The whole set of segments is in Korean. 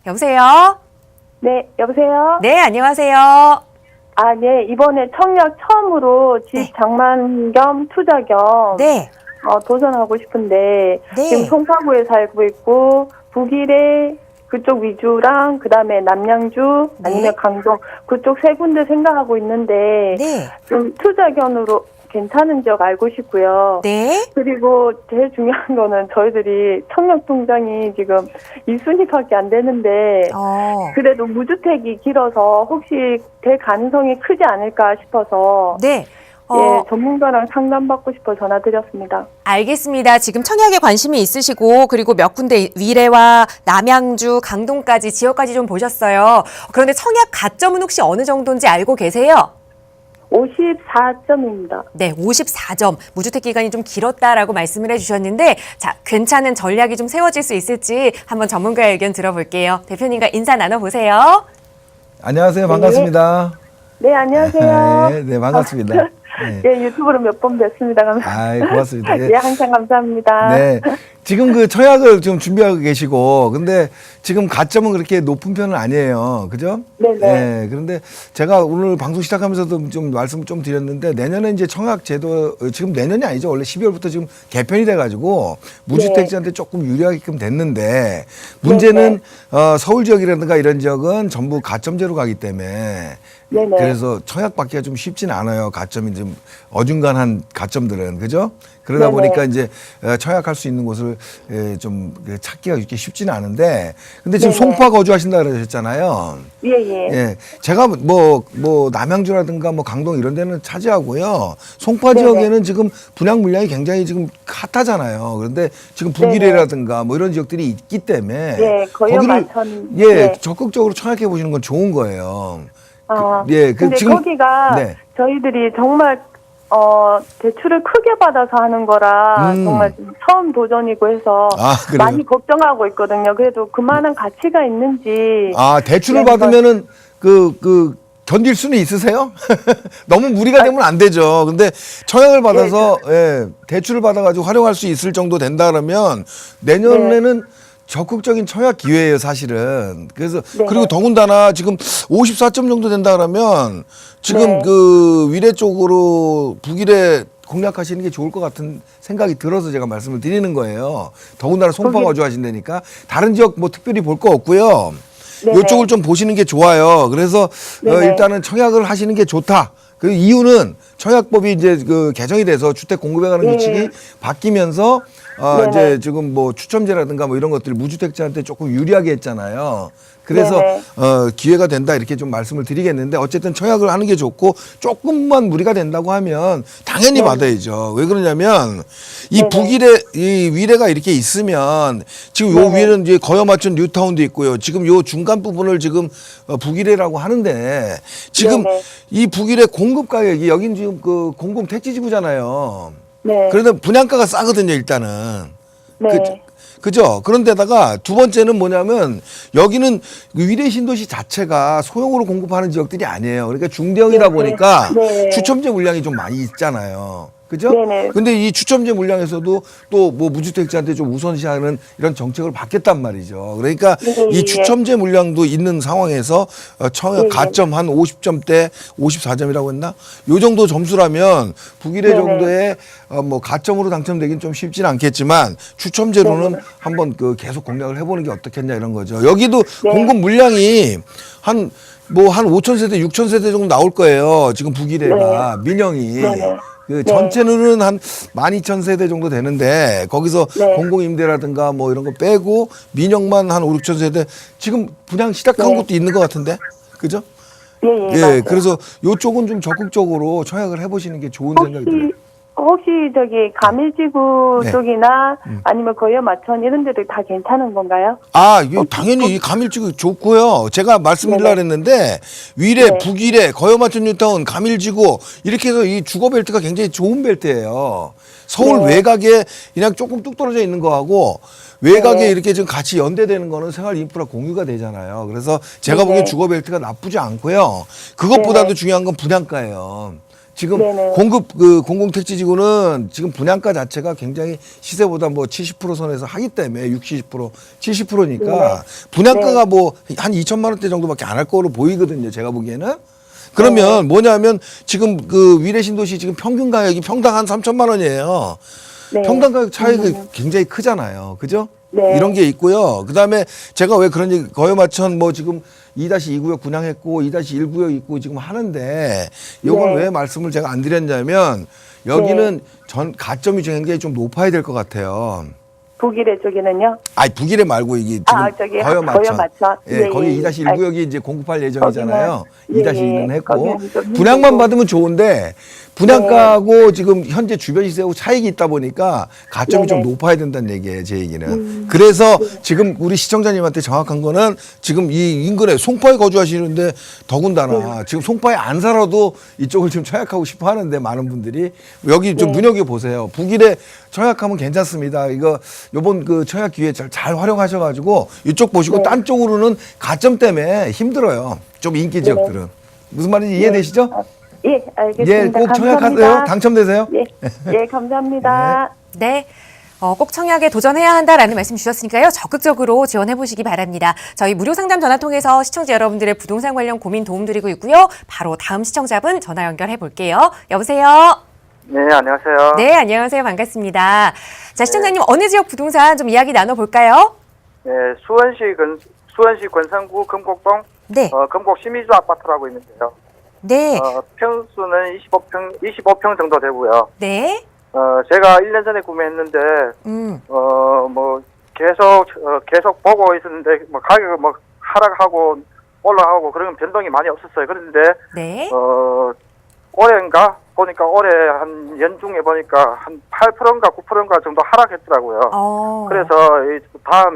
여보세요? 네, 여보세요? 네, 안녕하세요. 아, 네, 이번에 청약 처음으로 집 네. 장만 겸 투자 겸 네. 도전하고 싶은데 네. 지금 송파구에 살고 있고 북일에 그쪽 위주랑 그다음에 남양주 네. 아니면 강동 그쪽 세 군데 생각하고 있는데 네. 좀 투자 겸으로 괜찮은 지역 알고 싶고요. 네. 그리고 제일 중요한 거는 저희들이 청약통장이 지금 1순위밖에 안 되는데 그래도 무주택이 길어서 혹시 될 가능성이 크지 않을까 싶어서 네. 예, 전문가랑 상담받고 싶어 전화드렸습니다. 알겠습니다. 지금 청약에 관심이 있으시고 그리고 몇 군데 위례와 남양주, 강동까지 지역까지 좀 보셨어요. 그런데 청약 가점은 혹시 어느 정도인지 알고 계세요? 54점입니다. 네, 54점. 무주택 기간이 좀 길었다라고 말씀을 해주셨는데 자, 괜찮은 전략이 좀 세워질 수 있을지 한번 전문가의 의견 들어볼게요. 대표님과 인사 나눠보세요. 안녕하세요. 반갑습니다. 네, 안녕하세요. 네, 반갑습니다. 네. 예, 유튜브로 몇 번 뵀습니다. 감사합니다. 고맙습니다. 예, 항상 감사합니다. 네. 지금 그 청약을 좀 준비하고 계시고, 근데 지금 가점은 그렇게 높은 편은 아니에요. 그죠? 네네. 네. 그런데 제가 오늘 방송 시작하면서도 좀 말씀 좀 드렸는데, 내년에 이제 청약 제도, 지금 내년이 아니죠. 원래 12월부터 지금 개편이 돼가지고, 무주택자한테 조금 유리하게끔 됐는데, 문제는, 서울 지역이라든가 이런 지역은 전부 가점제로 가기 때문에, 네네. 그래서 청약 받기가 좀 쉽진 않아요. 가점이 좀 어중간한 가점들은. 그죠? 그러다 네네. 보니까 이제 청약할 수 있는 곳을 좀 찾기가 이렇게 쉽지는 않은데, 근데 지금 네네. 송파 거주하신다 그러셨잖아요. 예, 예. 예. 제가 뭐 남양주라든가 뭐 강동 이런 데는 차지하고요. 송파 네네. 지역에는 지금 분양 물량이 굉장히 지금 핫하잖아요. 그런데 지금 북일이라든가 뭐 이런 지역들이 있기 때문에 예, 거의 거기를 많던. 예, 네. 적극적으로 청약해 보시는 건 좋은 거예요. 예, 그 근데 지금- 거기가 네. 저희들이 정말 대출을 크게 받아서 하는 거라 정말 좀 처음 도전이고 해서 그래요? 많이 걱정하고 있거든요. 그래도 그만한 가치가 있는지. 대출을 네, 받으면은 견딜 수는 있으세요? 너무 무리가 되면 안 되죠. 근데 청약을 받아서 대출을 받아가지고 활용할 수 있을 정도 된다 그러면 내년에는 적극적인 청약 기회예요, 사실은. 그래서 그리고 더군다나 지금 54점 정도 된다 그러면 지금 그 위례 쪽으로 북일에 공략하시는 게 좋을 것 같은 생각이 들어서 제가 말씀을 드리는 거예요. 더군다나 송파 거주하신다니까 다른 지역 뭐 특별히 볼 거 없고요. 네네. 이쪽을 좀 보시는 게 좋아요. 그래서 일단은 청약을 하시는 게 좋다. 그 이유는 청약법이 이제 그 개정이 돼서 주택 공급에 관한 규칙이 바뀌면서 이제 지금 뭐 추첨제라든가 뭐 이런 것들이 무주택자한테 조금 유리하게 했잖아요. 그래서 기회가 된다 이렇게 좀 말씀을 드리겠는데 어쨌든 청약을 하는 게 좋고 조금만 무리가 된다고 하면 당연히 받아야죠. 왜 그러냐면 이 북일에 이 위례가 이렇게 있으면 지금 요 위에는 이제 거여 맞춘 뉴타운도 있고요. 지금 요 중간 부분을 지금 북일이라고 하는데 지금 이 북일의 공급 가격이 여긴 지금 그 공공 택지지구잖아요. 네. 그래서 분양가가 싸거든요, 일단은. 네. 그죠? 그런데다가 두 번째는 뭐냐면 여기는 위례 신도시 자체가 소형으로 공급하는 지역들이 아니에요. 그러니까 중대형이다 보니까 추첨제 물량이 좀 많이 있잖아요. 그죠? 네네. 근데 이 추첨제 물량에서도 또 뭐 무주택자한테 좀 우선시하는 이런 정책을 받겠단 말이죠. 그러니까 이 추첨제 물량도 있는 상황에서 청약 가점 한 50점대 54점이라고 했나? 요 정도 점수라면 북일의 정도의 뭐 가점으로 당첨되긴 좀 쉽지는 않겠지만 추첨제로는 한번 그 계속 공략을 해보는 게 어떻겠냐 이런 거죠. 여기도 공급 물량이 한 5,000세대, 6,000세대 정도 나올 거예요. 지금 북일에가 민영이. 그 전체는 한 12,000세대 정도 되는데 거기서 공공임대라든가 뭐 이런 거 빼고 민영만 한 5, 6,000세대 지금 분양 시작한 곳도 있는 것 같은데 그죠? 맞아요. 그래서 요쪽은 좀 적극적으로 청약을 해보시는 게 좋은 생각이 들어요. 혹시 저기 가밀지구 쪽이나 아니면 거여 마천 이런 데도 다 괜찮은 건가요? 이거 당연히 이 가밀지구 좋고요. 제가 말씀드리려고 했는데 위례, 북위례, 거여마천 뉴타운, 가밀지구 이렇게 해서 이 주거 벨트가 굉장히 좋은 벨트예요. 서울 외곽에 그냥 조금 뚝 떨어져 있는 거하고 외곽에 이렇게 지금 같이 연대되는 거는 생활 인프라 공유가 되잖아요. 그래서 제가 보기엔 주거 벨트가 나쁘지 않고요. 그것보다도 중요한 건 분양가예요. 지금 네네. 공공택지지구는 지금 분양가 자체가 굉장히 시세보다 뭐 70% 선에서 하기 때문에 60%, 70%니까 분양가가 뭐 한 2천만 원대 정도밖에 안 할 거로 보이거든요. 제가 보기에는. 그러면 뭐냐면 지금 그 위례 신도시 지금 평균 가격이 평당 한 3천만 원이에요. 네. 평당 가격 차이가 굉장히 크잖아요. 그죠? 네. 이런 게 있고요. 그다음에 제가 왜 그런 얘기 거여마천 뭐 지금 2-2구역 분양했고 2-1구역 있고 지금 하는데 요건 왜 말씀을 제가 안 드렸냐면 여기는 전 가점이 굉장히 좀 높아야 될 것 같아요. 북일의 쪽에는요? 아니 북일에 말고 이게 지금 저기 거여마천. 예, 예, 거기 예. 2-1구역이 이제 공급할 예정이잖아요. 거기는, 2-2는 예, 했고 거기는 좀 분양만 힘들고. 받으면 좋은데 분양가하고 지금 현재 주변 시세하고 차익이 있다 보니까 가점이 좀 네네. 높아야 된다는 얘기예요, 제 얘기는. 그래서 지금 우리 시청자님한테 정확한 거는 지금 이 인근에 송파에 거주하시는데 더군다나 지금 송파에 안 살아도 이쪽을 지금 청약하고 싶어 하는데 많은 분들이 여기 좀 눈여겨 보세요. 북일에 청약하면 괜찮습니다. 이거 요번 그 청약 기회 잘 활용하셔가지고 이쪽 보시고 딴 쪽으로는 가점 때문에 힘들어요. 좀 인기 지역들은. 무슨 말인지 이해되시죠? 예, 알겠습니다. 예, 꼭 청약하세요. 감사합니다. 당첨되세요. 예, 예, 감사합니다. 네. 꼭 청약에 도전해야 한다라는 말씀 주셨으니까요. 적극적으로 지원해 보시기 바랍니다. 저희 무료 상담 전화 통해서 시청자 여러분들의 부동산 관련 고민 도움 드리고 있고요. 바로 다음 시청자분 전화 연결해 볼게요. 여보세요? 네, 안녕하세요. 네, 안녕하세요. 반갑습니다. 자, 시청자님 어느 지역 부동산 좀 이야기 나눠볼까요? 네, 수원시 권선구 금곡동 네. 금곡 시미주 아파트라고 있는데요. 네. 평수는 25평 정도 되고요. 네. 제가 1년 전에 구매했는데 뭐 계속 보고 있었는데 뭐 가격은 뭐 하락하고 올라가고 그런 변동이 많이 없었어요. 그런데 네. 올해인가 보니까 올해 한 연중에 보니까 한 8%인가 9%인가 정도 하락했더라고요. 그래서 다음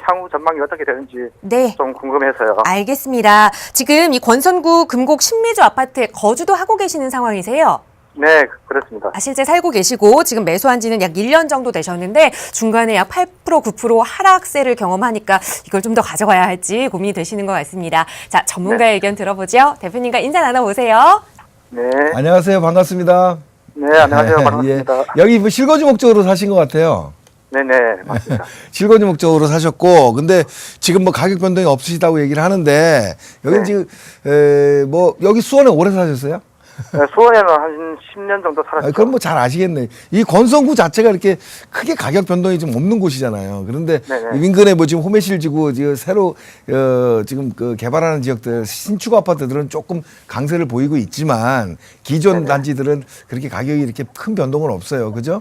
향후 전망이 어떻게 되는지 네. 좀 궁금해서요. 알겠습니다. 지금 이 권선구 금곡 신미주 아파트에 거주도 하고 계시는 상황이세요? 네, 그렇습니다. 실제 살고 계시고 지금 매수한 지는 약 1년 정도 되셨는데 중간에 약 8% 9% 하락세를 경험하니까 이걸 좀 더 가져가야 할지 고민이 되시는 것 같습니다. 자, 전문가의 의견 들어보죠. 대표님과 인사 나눠보세요. 네. 안녕하세요. 반갑습니다. 네, 안녕하세요. 반갑습니다. 예. 여기 뭐 실거주 목적으로 사신 것 같아요. 네네, 맞습니다. 실거주 목적으로 사셨고, 근데 지금 뭐 가격 변동이 없으시다고 얘기를 하는데, 여기 지금, 뭐, 여기 수원에 오래 사셨어요? 네, 수원에는 한 10년 정도 살았죠. 그럼 뭐 잘 아시겠네. 이 권선구 자체가 이렇게 크게 가격 변동이 좀 없는 곳이잖아요. 그런데 네네. 인근에 뭐 지금 호메실 지구 지금 새로 지금 그 개발하는 지역들 신축 아파트들은 조금 강세를 보이고 있지만 기존 네네. 단지들은 그렇게 가격이 이렇게 큰 변동은 없어요. 그죠?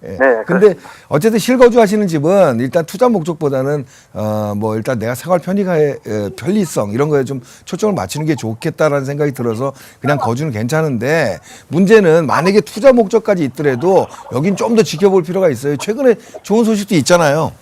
예. 네, 근데 그렇습니다. 어쨌든 실거주 하시는 집은 일단 투자 목적보다는 뭐 일단 내가 생활 편의가의 편리성 이런 거에 좀 초점을 맞추는 게 좋겠다라는 생각이 들어서 그냥 거주는 괜찮은데 문제는 만약에 투자 목적까지 있더라도 여긴 좀 더 지켜볼 필요가 있어요. 최근에 좋은 소식도 있잖아요.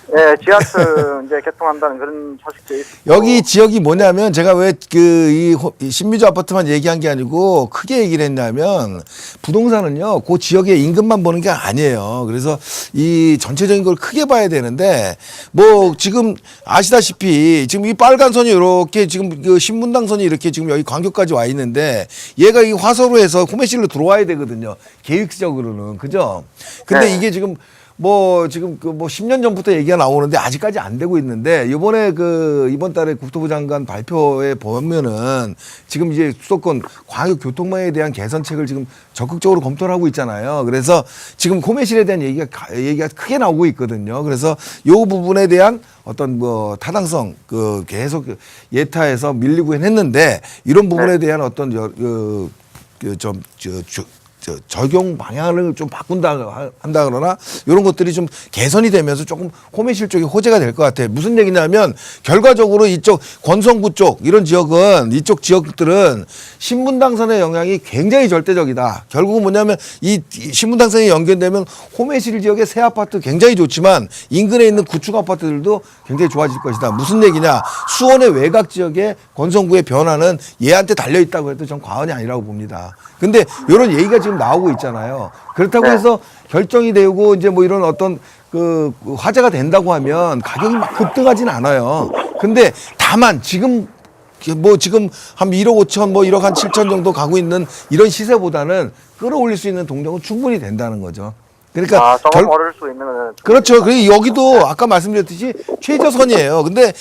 네, 지하철 이제 개통한다는 그런 소식도 있고. 여기 지역이 뭐냐면 제가 왜 이 신미주 아파트만 얘기한 게 아니고 크게 얘기를 했냐면 부동산은요 그 지역의 인근만 보는 게 아니에요. 그래서 이 전체적인 걸 크게 봐야 되는데 뭐 지금 아시다시피 지금 이 빨간 선이 이렇게 지금 그 신문당선이 이렇게 지금 여기 광교까지 와 있는데 얘가 이 화서로해서 호메실로 들어와야 되거든요. 계획적으로는 그죠? 근데 네. 이게 지금 뭐 지금 그 뭐 10년 전부터 얘기가 나오는데 아직까지 안 되고 있는데 이번에 그 이번 달에 국토부 장관 발표에 보면은 지금 이제 수도권 광역 교통망에 대한 개선책을 지금 적극적으로 검토를 하고 있잖아요. 그래서 지금 호메실에 대한 얘기가 크게 나오고 있거든요. 그래서 요 부분에 대한 어떤 뭐 타당성 그 계속 예타해서 밀리고 했는데 이런 부분에 대한 어떤 적용 방향을 좀 바꾼다 한다 그러나 이런 것들이 좀 개선이 되면서 조금 호메실 쪽이 호재가 될 것 같아요. 무슨 얘기냐면 결과적으로 이쪽 권선구 쪽 이런 지역은 이쪽 지역들은 신분당선의 영향이 굉장히 절대적이다. 결국은 뭐냐면 이 신분당선이 연결되면 호메실 지역의 새 아파트 굉장히 좋지만 인근에 있는 구축 아파트들도 굉장히 좋아질 것이다. 무슨 얘기냐? 수원의 외곽 지역의 권선구의 변화는 얘한테 달려 있다고 해도 전 과언이 아니라고 봅니다. 근데 이런 얘기가 지금 나오고 있잖아요. 그렇다고 해서 결정이 되고 이제 뭐 이런 어떤 그 화제가 된다고 하면 가격이 막 급등하진 않아요. 근데 다만 지금 뭐 지금 한 1억 5천 뭐 1억 한 7천 정도 가고 있는 이런 시세보다는 끌어올릴 수 있는 동력은 충분히 된다는 거죠. 그러니까 조금 오를 수 있는 거는 그렇죠. 그리고 여기도 아까 말씀드렸듯이 최저선이에요. 근데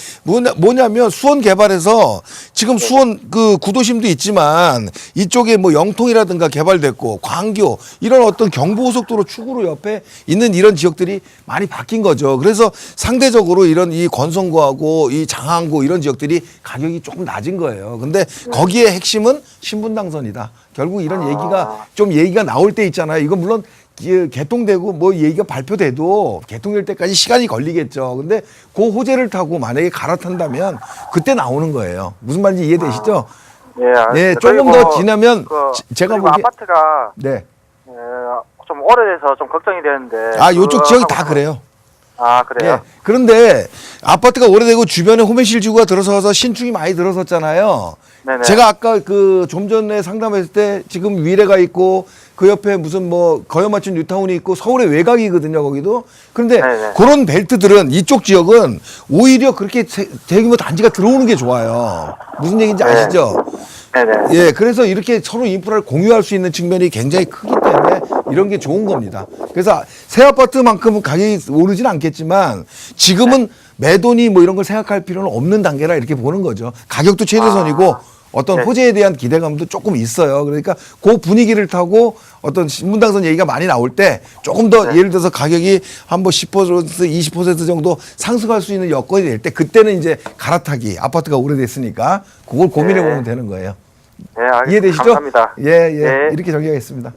뭐냐면 수원 개발에서 지금 수원 그 구도심도 있지만 이쪽에 뭐 영통이라든가 개발됐고 광교 이런 어떤 경부고속도로 축으로 옆에 있는 이런 지역들이 많이 바뀐 거죠. 그래서 상대적으로 이런 이 건성구하고 이 장항구 이런 지역들이 가격이 조금 낮은 거예요. 근데 거기에 핵심은 신분당선이다. 결국 이런 얘기가 나올 때 있잖아요. 이건 물론 개통되고 뭐 얘기가 발표돼도 개통될 때까지 시간이 걸리겠죠. 근데 그 호재를 타고 만약에 갈아탄다면 그때 나오는 거예요. 무슨 말인지 이해되시죠? 네, 조금 더 지나면 제가 보기에 아파트가 네. 좀 오래돼서 좀 걱정이 되는데. 요쪽 지역이 다 그래요. 그래요? 네. 그런데 아파트가 오래되고 주변에 호메실지구가 들어서서 신축이 많이 들어섰잖아요. 네네. 제가 아까 그 좀 전에 상담했을 때 지금 위례가 있고 그 옆에 무슨 뭐 거여맞춘 뉴타운이 있고 서울의 외곽이거든요, 거기도. 그런데 네네. 그런 벨트들은 이쪽 지역은 오히려 그렇게 대규모 단지가 들어오는 게 좋아요. 무슨 얘기인지 아시죠? 네네. 예, 그래서 이렇게 서로 인프라를 공유할 수 있는 측면이 굉장히 크기 때문에 이런 게 좋은 겁니다. 그래서 새 아파트만큼은 가격이 오르진 않겠지만 지금은 매도니 뭐 이런 걸 생각할 필요는 없는 단계라 이렇게 보는 거죠. 가격도 최저선이고 어떤 호재에 대한 기대감도 조금 있어요. 그러니까 그 분위기를 타고 어떤 신분당선 얘기가 많이 나올 때 조금 더 예를 들어서 가격이 한 뭐 10% 20% 정도 상승할 수 있는 여건이 될 때 그때는 이제 갈아타기 아파트가 오래됐으니까 그걸 고민해 보면 되는 거예요. 네, 알겠습니다. 이해되시죠? 감사합니다. 예, 예. 네. 이렇게 정리하겠습니다.